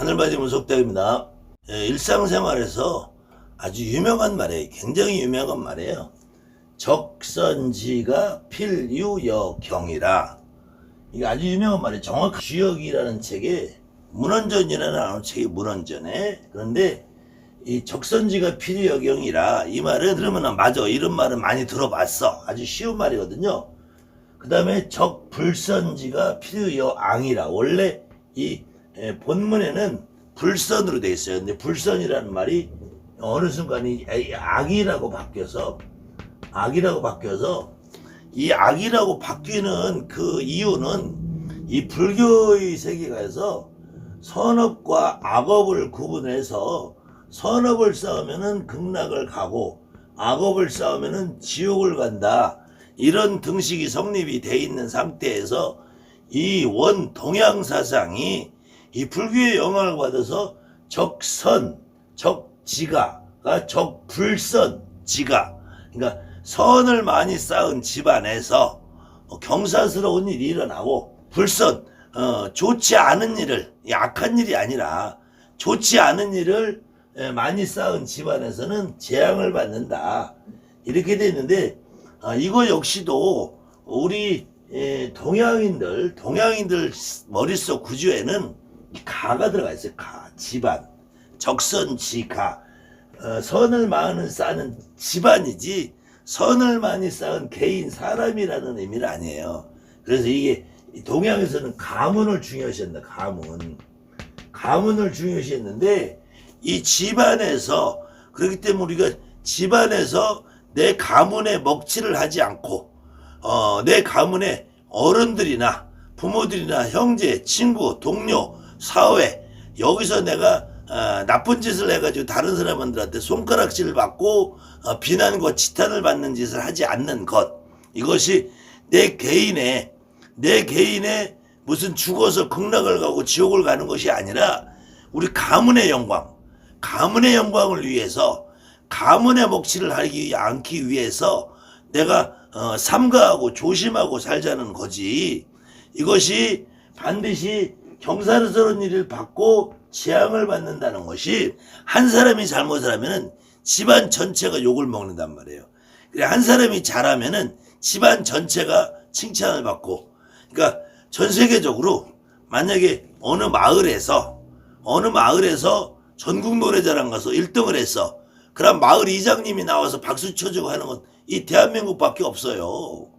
하늘바지 문석대입니다. 일상생활에서 아주 유명한 말이에요. 굉장히 유명한 말이에요. 적선지가 필유여경이라. 이게 아주 유명한 말이에요. 정확한 주역이라는 책에 문헌전이라는 책이 문헌전에. 그런데 이 적선지가 필유여경이라, 이 말은 들으면 맞아, 이런 말은 많이 들어봤어. 아주 쉬운 말이거든요. 그 다음에 적불선지가 필유여앙이라. 원래 이 본문에는 불선으로 되어 있어요. 근데 불선이라는 말이 어느 순간 이 악이라고 바뀌어서 이 악이라고 바뀌는 그 이유는 이 불교의 세계가에서 선업과 악업을 구분해서 선업을 쌓으면은 극락을 가고 악업을 쌓으면은 지옥을 간다. 이런 등식이 성립이 돼 있는 상태에서 이 원 동양 사상이 이 불교의 영향을 받아서 적선, 적지가가 적불선, 지가. 그러니까 선을 많이 쌓은 집안에서 경사스러운 일이 일어나고, 불선, 좋지 않은 일을, 악한 일이 아니라 좋지 않은 일을 많이 쌓은 집안에서는 재앙을 받는다. 이렇게 돼 있는데, 이거 역시도 우리 동양인들 머릿속 구조에는 가가 들어가 있어요. 가, 집안, 적선지가. 선을 많이 쌓는 집안이지 선을 많이 쌓은 개인 사람이라는 의미는 아니에요. 그래서 이게 동양에서는 가문을 중요시한다. 가문을 중요시했는데, 이 집안에서, 그렇기 때문에 우리가 집안에서 내 가문에 먹칠을 하지 않고 내 가문의 어른들이나 부모들이나 형제, 친구, 동료, 사회, 여기서 내가 나쁜 짓을 해가지고 다른 사람들한테 손가락질을 받고 비난과 지탄을 받는 짓을 하지 않는 것, 이것이 내 개인의 무슨 죽어서 극락을 가고 지옥을 가는 것이 아니라 우리 가문의 영광을 위해서, 가문의 먹칠을 하지 않기 위해서 내가 삼가하고 조심하고 살자는 거지. 이것이 반드시 경사스러운 일을 받고 재앙을 받는다는 것이, 한 사람이 잘못을 하면은 집안 전체가 욕을 먹는단 말이에요. 그래, 한 사람이 잘하면은 집안 전체가 칭찬을 받고. 그러니까 전 세계적으로 만약에 어느 마을에서 전국 노래자랑 가서 1등을 했어. 그럼 마을 이장님이 나와서 박수 쳐주고 하는 건 이 대한민국밖에 없어요.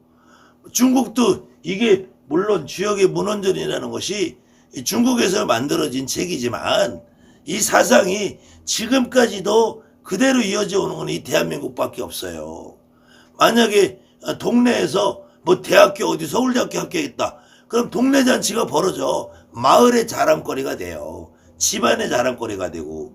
중국도, 이게 물론 주역의 문헌전이라는 것이 중국에서 만들어진 책이지만 이 사상이 지금까지도 그대로 이어져 오는 건 이 대한민국밖에 없어요. 만약에 동네에서 뭐 대학교, 어디 서울대학교 합격했다. 그럼 동네 잔치가 벌어져. 마을의 자랑거리가 돼요. 집안의 자랑거리가 되고,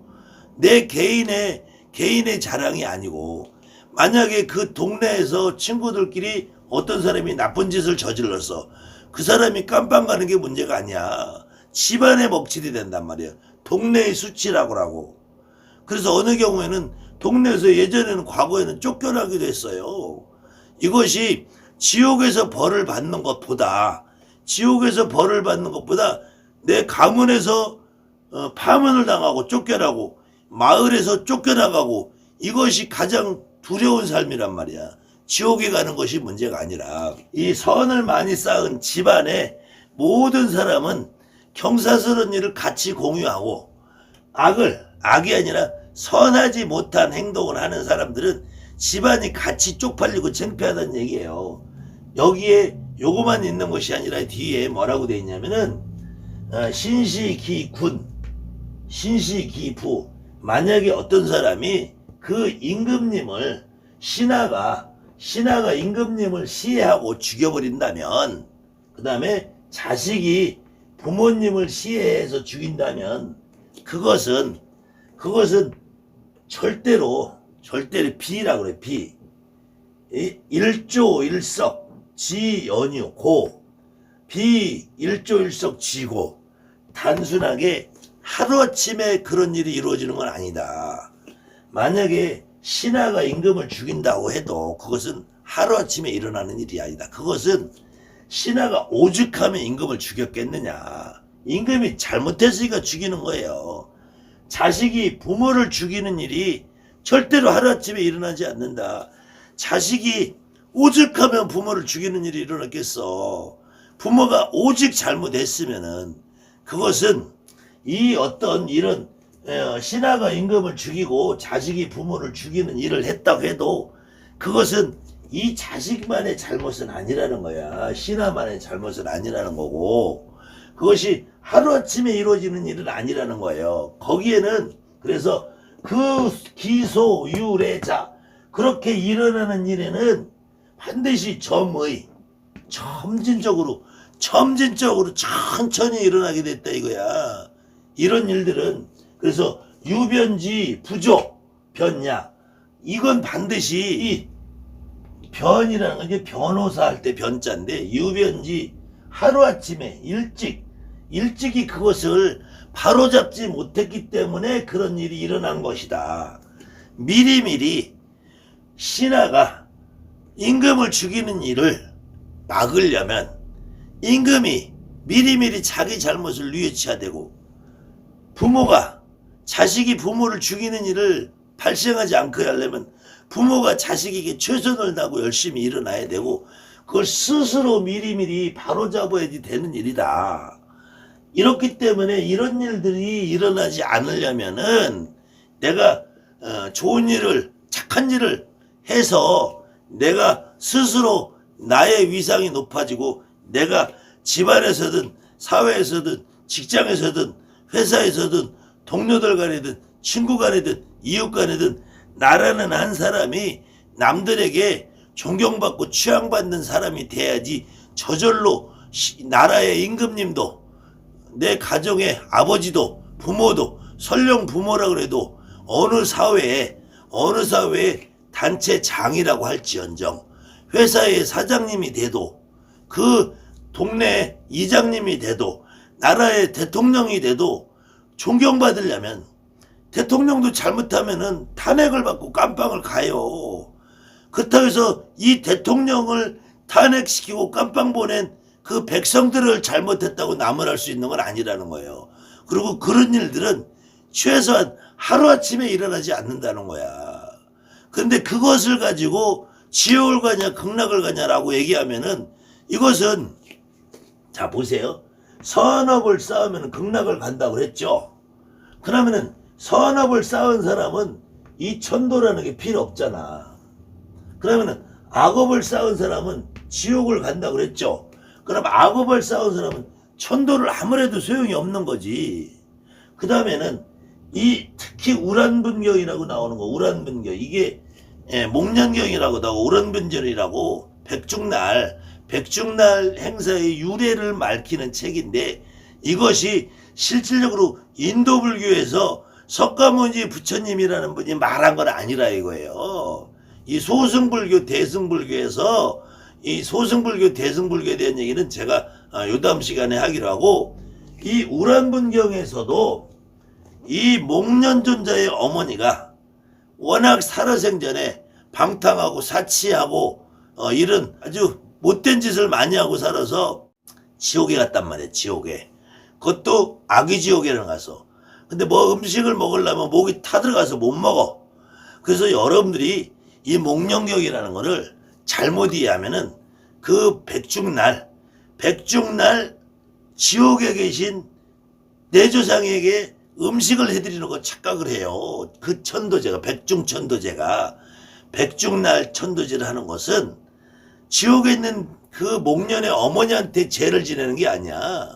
내 개인의 자랑이 아니고, 만약에 그 동네에서 친구들끼리 어떤 사람이 나쁜 짓을 저질렀어. 그 사람이 깜빵 가는 게 문제가 아니야. 집안의 먹칠이 된단 말이야. 동네의 수치라고. 그래서 어느 경우에는 동네에서 예전에는, 과거에는 쫓겨나기도 했어요. 이것이 지옥에서 벌을 받는 것보다 내 가문에서 파문을 당하고 쫓겨나고 마을에서 쫓겨나가고, 이것이 가장 두려운 삶이란 말이야. 지옥에 가는 것이 문제가 아니라, 이 선을 많이 쌓은 집안의 모든 사람은 경사스러운 일을 같이 공유하고, 악이 아니라 선하지 못한 행동을 하는 사람들은 집안이 같이 쪽팔리고 창피하다는 얘기예요. 여기에 요거만 있는 것이 아니라 뒤에 뭐라고 되어 있냐면은 신시기군, 신시기부. 만약에 어떤 사람이 그 임금님을, 신하가 임금님을 시해하고 죽여버린다면, 그 다음에 자식이 부모님을 시해해서 죽인다면, 그것은 절대로 비라고 그래. 비. 일조일석 지연유 고. 비 일조일석 지고. 단순하게 하루아침에 그런 일이 이루어지는 건 아니다. 만약에 신하가 임금을 죽인다고 해도 그것은 하루아침에 일어나는 일이 아니다. 그것은 신하가 오죽하면 임금을 죽였겠느냐. 임금이 잘못했으니까 죽이는 거예요. 자식이 부모를 죽이는 일이 절대로 하루아침에 일어나지 않는다. 자식이 오죽하면 부모를 죽이는 일이 일어났겠어. 부모가 오직 잘못했으면은 그것은 이 어떤 이런 신하가 임금을 죽이고 자식이 부모를 죽이는 일을 했다고 해도 그것은 이 자식만의 잘못은 아니라는 거야. 신하만의 잘못은 아니라는 거고 그것이 하루아침에 이루어지는 일은 아니라는 거예요. 거기에는 그래서 그 기소유례자 그렇게 일어나는 일에는 반드시 점진적으로 천천히 일어나게 됐다 이거야. 이런 일들은 그래서 유변지 부조 변야 이건 반드시 이 변이라는 건 이제 변호사 할 때 변자인데 유변지 하루아침에 일찍이 그것을 바로잡지 못했기 때문에 그런 일이 일어난 것이다. 미리미리 신하가 임금을 죽이는 일을 막으려면 임금이 미리미리 자기 잘못을 뉘우쳐야 되고 부모가 자식이 부모를 죽이는 일을 발생하지 않게 하려면 부모가 자식에게 최선을 다하고 열심히 일어나야 되고 그걸 스스로 미리미리 바로잡아야지 되는 일이다. 이렇기 때문에 이런 일들이 일어나지 않으려면은 내가 좋은 일을 착한 일을 해서 내가 스스로 나의 위상이 높아지고 내가 집안에서든 사회에서든 직장에서든 회사에서든 동료들 간에든 친구 간에든 이웃 간에든 나라는 한 사람이 남들에게 존경받고 취향받는 사람이 돼야지 저절로 나라의 임금님도 내 가정의 아버지도 부모도 설령 부모라 그래도 어느 사회에 단체장이라고 할지언정 회사의 사장님이 돼도 그 동네 이장님이 돼도 나라의 대통령이 돼도 존경받으려면 대통령도 잘못하면은 탄핵을 받고 깜빵을 가요. 그렇다고 해서 이 대통령을 탄핵시키고 깜빵 보낸 그 백성들을 잘못했다고 나무랄 수 있는 건 아니라는 거예요. 그리고 그런 일들은 최소한 하루아침에 일어나지 않는다는 거야. 근데 그것을 가지고 지옥을 가냐 극락을 가냐라고 얘기하면은 이것은 자 보세요. 선업을 쌓으면 극락을 간다고 그랬죠. 그러면은 선업을 쌓은 사람은 이 천도라는 게 필요 없잖아. 그러면은 악업을 쌓은 사람은 지옥을 간다고 그랬죠. 그럼 악업을 쌓은 사람은 천도를 아무래도 소용이 없는 거지. 그 다음에는 이 특히 우란분경이라고 나오는 거 우란분경 이게 목련경이라고 나오고 우란분전이라고 백중날 행사의 유래를 밝히는 책인데 이것이 실질적으로 인도 불교에서 석가모니 부처님이라는 분이 말한 건 아니라 이거예요. 이 소승불교 대승불교에서 이 소승불교 대승불교에 대한 얘기는 제가 요 다음 시간에 하기로 하고 이 우란분경에서도 이 목련존자의 어머니가 워낙 살아생전에 방탕하고 사치하고 이런 아주 못된 짓을 많이 하고 살아서 지옥에 갔단 말이에요. 지옥에. 그것도 아기지옥에는 가서. 근데 뭐 음식을 먹으려면 목이 타들어가서 못 먹어. 그래서 여러분들이 이 목련경이라는 거를 잘못 이해하면은 그 백중날 지옥에 계신 내조상에게 음식을 해드리는 거 착각을 해요. 그 천도제가 백중천도제가 백중날 천도제를 하는 것은 지옥에 있는 그 목련의 어머니한테 제를 지내는 게 아니야.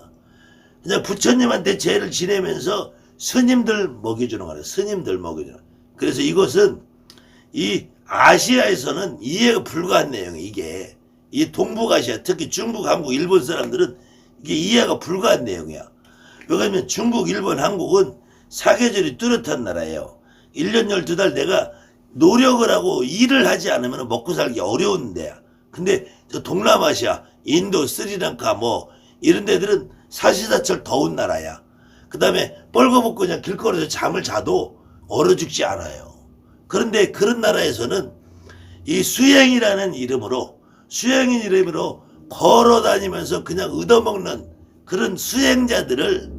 그냥 부처님한테 제를 지내면서 스님들 먹여주는 거야. 스님들 먹여주는 거야. 그래서 이것은 이 아시아에서는 이해가 불가한 내용이에요. 이게 이 동북아시아 특히 중국, 한국, 일본 사람들은 이게 이해가 불가한 내용이야. 왜냐하면 중국, 일본, 한국은 사계절이 뚜렷한 나라예요. 1년 12달 내가 노력을 하고 일을 하지 않으면 먹고 살기 어려운 데야. 근데 저 동남아시아, 인도, 스리랑카 뭐 이런 데들은 사시사철 더운 나라야. 그 다음에 뻘거벗고 그냥 길거리에서 잠을 자도 얼어 죽지 않아요. 그런데 그런 나라에서는 이 수행이라는 이름으로 걸어 다니면서 그냥 얻어먹는 그런 수행자들에게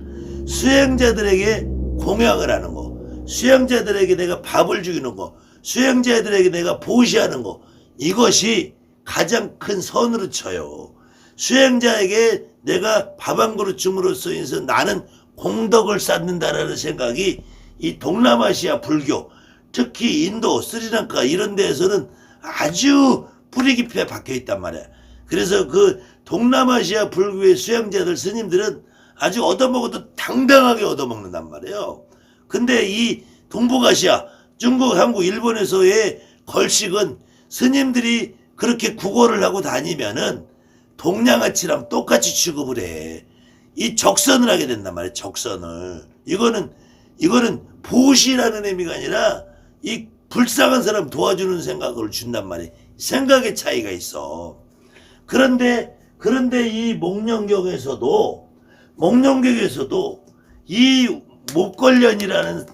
공양을 하는 거, 수행자들에게 내가 밥을 주는 거, 수행자들에게 내가 보시하는 거, 이것이 가장 큰 선으로 쳐요. 수행자에게 내가 밥 한 그릇 줌으로써 인해서 나는 공덕을 쌓는다라는 생각이 이 동남아시아 불교, 특히 인도, 스리랑카 이런 데에서는 아주 뿌리 깊이 박혀 있단 말이야. 그래서 그 동남아시아 불교의 수행자들, 스님들은 아주 얻어먹어도 당당하게 얻어먹는단 말이에요. 근데 이 동북아시아, 중국, 한국, 일본에서의 걸식은 스님들이 그렇게 구걸을 하고 다니면은 동양아치랑 똑같이 취급을 해. 이 적선을 하게 된단 말이에요. 적선을. 이거는 보시라는 의미가 아니라 이 불쌍한 사람 도와주는 생각을 준단 말이에요. 생각의 차이가 있어. 그런데 이 목련경에서도 이 목걸련이라는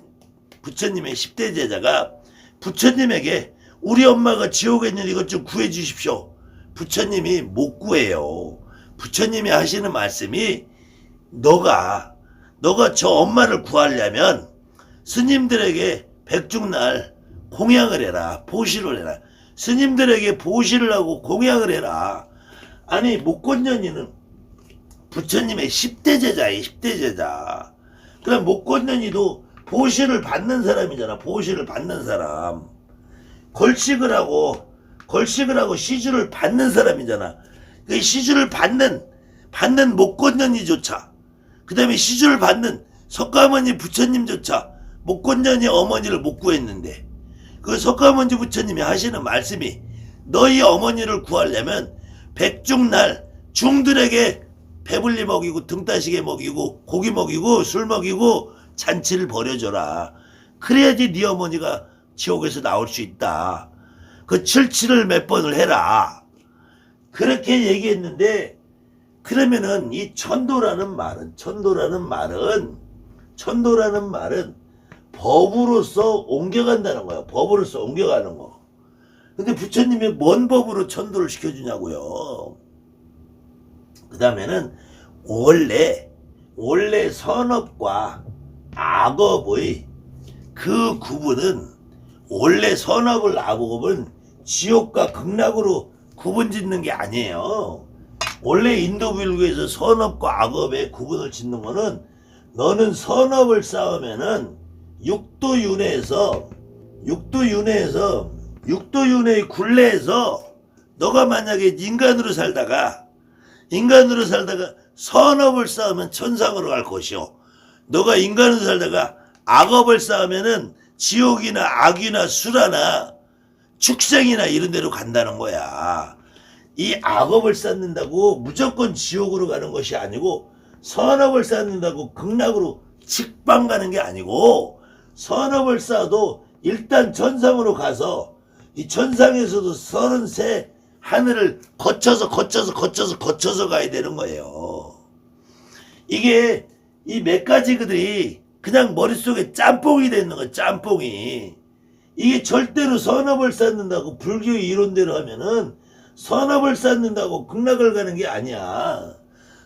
부처님의 10대 제자가 부처님에게 우리 엄마가 지옥에 있는 이것 좀 구해 주십시오. 부처님이 못 구해요. 부처님이 하시는 말씀이 너가 저 엄마를 구하려면 스님들에게 백중날 공양을 해라. 보시를 해라. 스님들에게 보시를 하고 공양을 해라. 아니 목건년이는 부처님의 10대 제자예요. 10대 제자. 그럼 목건년이도 보시를 받는 사람이잖아. 보시를 받는 사람. 걸식을 하고 시주를 받는 사람이잖아. 그 시주를 받는 목건년이조차, 그 다음에 시주를 받는 석가모니 부처님조차 목건년이 어머니를 못 구했는데, 그 석가모니 부처님이 하시는 말씀이 너희 어머니를 구하려면 백중날 중들에게 배불리 먹이고 등 따시게 먹이고 고기 먹이고 술 먹이고 잔치를 벌여줘라. 그래야지 네 어머니가 지옥에서 나올 수 있다. 그 칠칠을 몇 번을 해라. 그렇게 얘기했는데, 그러면은 이 천도라는 말은 법으로서 옮겨간다는 거야. 법으로서 옮겨가는 거. 근데 부처님이 뭔 법으로 천도를 시켜주냐고요. 그 다음에는 원래 선업과 악업의 그 구분은, 원래 선업을 악업은 지옥과 극락으로 구분 짓는 게 아니에요. 원래 인도 불교에서 선업과 악업의 구분을 짓는 거는, 너는 선업을 쌓으면은 육도윤회의 굴레에서 너가 만약에 인간으로 살다가 선업을 쌓으면 천상으로 갈 것이요, 너가 인간으로 살다가 악업을 쌓으면은 지옥이나 악이나 수라나 축생이나 이런 데로 간다는 거야. 이 악업을 쌓는다고 무조건 지옥으로 가는 것이 아니고, 선업을 쌓는다고 극락으로 직방 가는 게 아니고, 선업을 쌓아도 일단 천상으로 가서 이 천상에서도 33 하늘을 거쳐서 가야 되는 거예요. 이게 이 몇 가지 그들이 그냥 머릿속에 짬뽕이 되는 거야. 짬뽕이. 이게 절대로 선업을 쌓는다고 불교의 이론대로 하면은 선업을 쌓는다고 극락을 가는 게 아니야.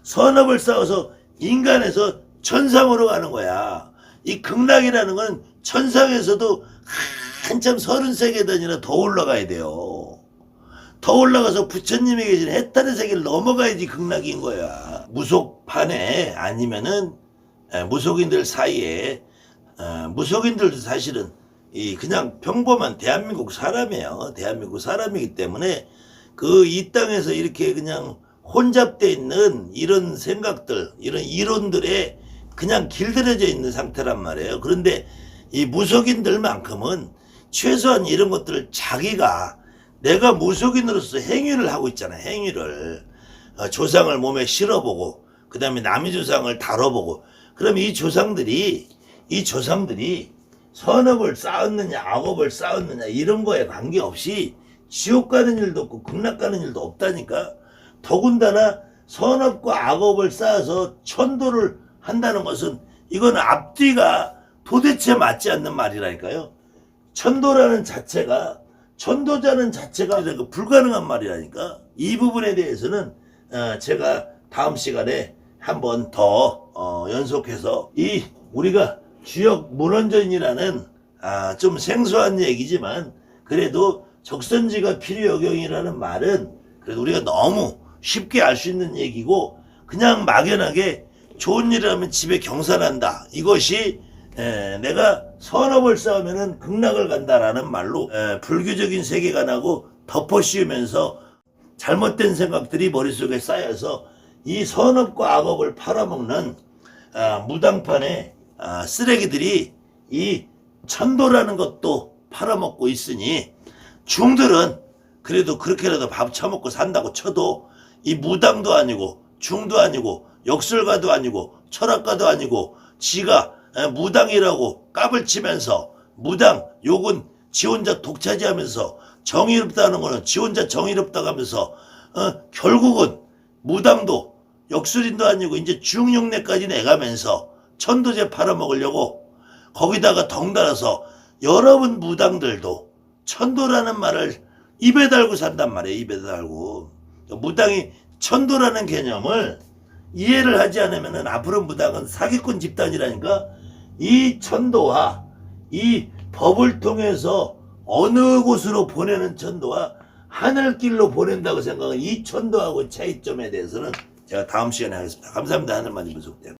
선업을 쌓아서 인간에서 천상으로 가는 거야. 이 극락이라는 건 천상에서도 한참 33계단이나 더 올라가야 돼요. 더 올라가서 부처님이 계신 해탈의 세계를 넘어가야지 극락인 거야. 무속판에 아니면은 무속인들 사이에, 무속인들도 사실은 이 그냥 평범한 대한민국 사람이에요. 대한민국 사람이기 때문에 이 땅에서 이렇게 그냥 혼잡돼 있는 이런 생각들, 이런 이론들에 그냥 길들여져 있는 상태란 말이에요. 그런데 이 무속인들만큼은 최소한 이런 것들을 내가 무속인으로서 행위를 하고 있잖아. 행위를. 조상을 몸에 실어보고, 그 다음에 남의 조상을 다뤄보고, 그럼 이 조상들이 선업을 쌓았느냐 악업을 쌓았느냐 이런 거에 관계없이 지옥 가는 일도 없고 극락 가는 일도 없다니까. 더군다나 선업과 악업을 쌓아서 천도를 한다는 것은, 이건 앞뒤가 도대체 맞지 않는 말이라니까요. 천도자는 자체가 불가능한 말이라니까. 이 부분에 대해서는 제가 다음 시간에 한번 더 연속해서 이 우리가 주역 문헌전이라는 좀 생소한 얘기지만 그래도 적선지가 필요역경이라는 말은 그래도 우리가 너무 쉽게 알 수 있는 얘기고 그냥 막연하게 좋은 일을 하면 집에 경사난다. 이것이 내가 선업을 쌓으면은 극락을 간다라는 말로 불교적인 세계관하고 덮어씌우면서 잘못된 생각들이 머릿속에 쌓여서 이 선업과 악업을 팔아먹는 무당판의 쓰레기들이 이 천도라는 것도 팔아먹고 있으니 중들은 그래도 그렇게라도 밥 처먹고 산다고 쳐도 이 무당도 아니고 중도 아니고 역술가도 아니고 철학가도 아니고 지가 무당이라고 까불치면서 무당 욕은 지 혼자 독차지하면서 정의롭다는 거는 지 혼자 정의롭다고 하면서 결국은 무당도 역술인도 아니고 이제 중흉내까지 내가면서 천도제 팔아먹으려고 거기다가 덩달아서 여러분 무당들도 천도라는 말을 입에 달고 산단 말이에요. 입에 달고. 무당이 천도라는 개념을 이해를 하지 않으면 앞으로 무당은 사기꾼 집단이라니까 이 천도와 이 법을 통해서 어느 곳으로 보내는 천도와 하늘길로 보낸다고 생각하는 이 천도하고 차이점에 대해서는 제가 다음 시간에 하겠습니다. 감사합니다. 하늘만이 분석대요.